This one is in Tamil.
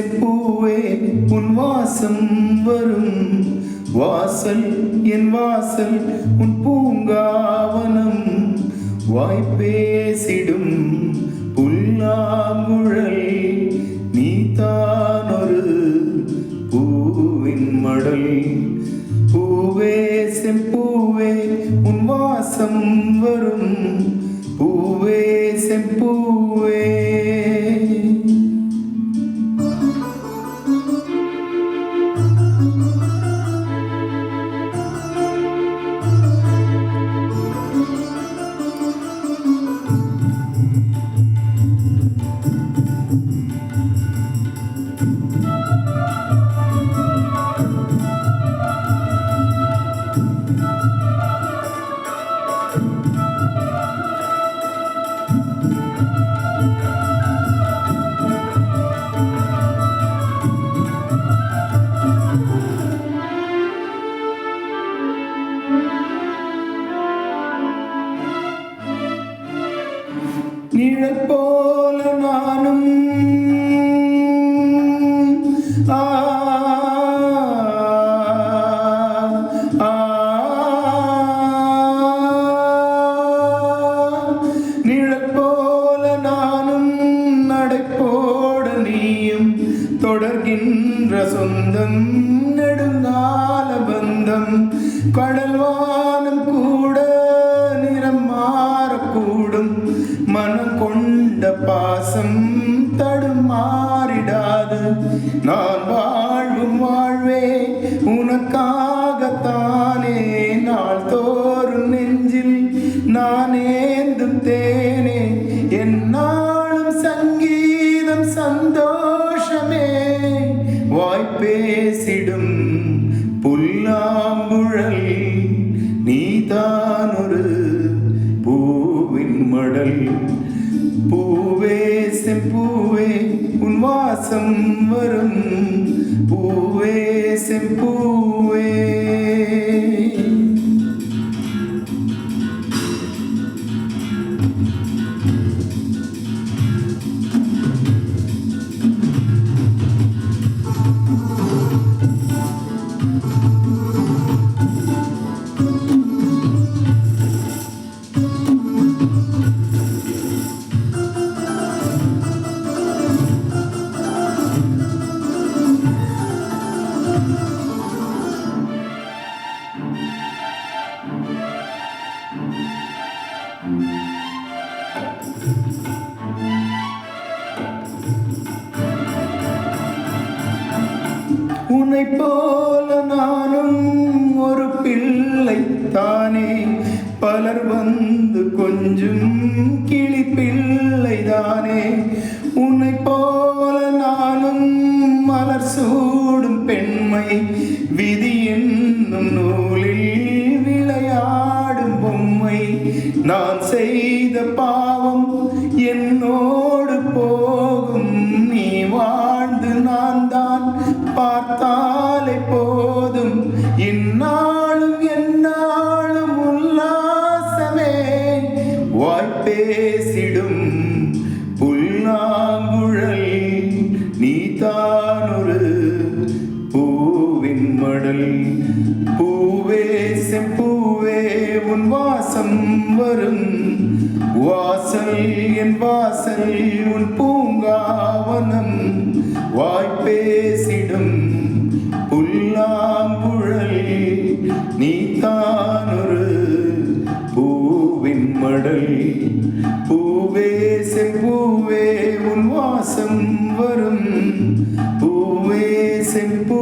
செப்பூவே உன் வாசம் வரும் வாசல் என் வாசல் உன் பூங்காவனம் வாய்ப்பேசிடும் புல்லாங்குழல் நீதானொரு பூவின் மடல் பூவே செம்பூவே உன் வாசம் வரும் பூவே செம்பூவே. நிழல் போல நானும் நிழல் போல நானும் நடைபோட நீயும் தொடர்கின்ற சொந்தம் நெடுங்கால பந்தம் கடல்வானம் கூட நிறம் மாறக்கூடும் மனம் கொண்ட பாசம் தடுமாறிடாது நான் வாழும் வாழ்வே உனக்காகத்தானே நாள் தோறும் நெஞ்சில் நான் ஏந்தும் தேனே என்னாலும் சங்கீதம் சந்தோஷமே வாய்ப்பேசிடும் புல்லாங்குழல் நீதானொரு பூவின் மடல் பூவே செம்பூவே உன் வாசம் வரும் பூவே செம்பூவே. உன்னை போல நானும் ஒரு பிள்ளை தானே பலர் வந்து கொஞ்சம் கிளி பிள்ளை தானே உன்னை போல நானும் மலர் சூடும் பெண்மை விதி என்னும் நூலில் விளையாடும் பொம்மை நான் செய்த பாவம் என்னோடு போகும் நீ வாழ்ந்து நான் தான் பார்த்தாலே போதும் இந்நாளும் எந்நாளும் உல்லாசமே வாய்ப்பேசிடும் புல்லாங்குழல் நீதானொரு பூவின் மடல் பூவே செம்பூவே உன் வாசம் வரும் வாசல் என் வாசல் உன் பூங்காவனம் வாய்ப்பேசிடும் புல்லாங்குழல் நீதானொரு பூவின் மடல் பூவே செம்பூவே உன் வாசம் வரும் பூவே செம்பூ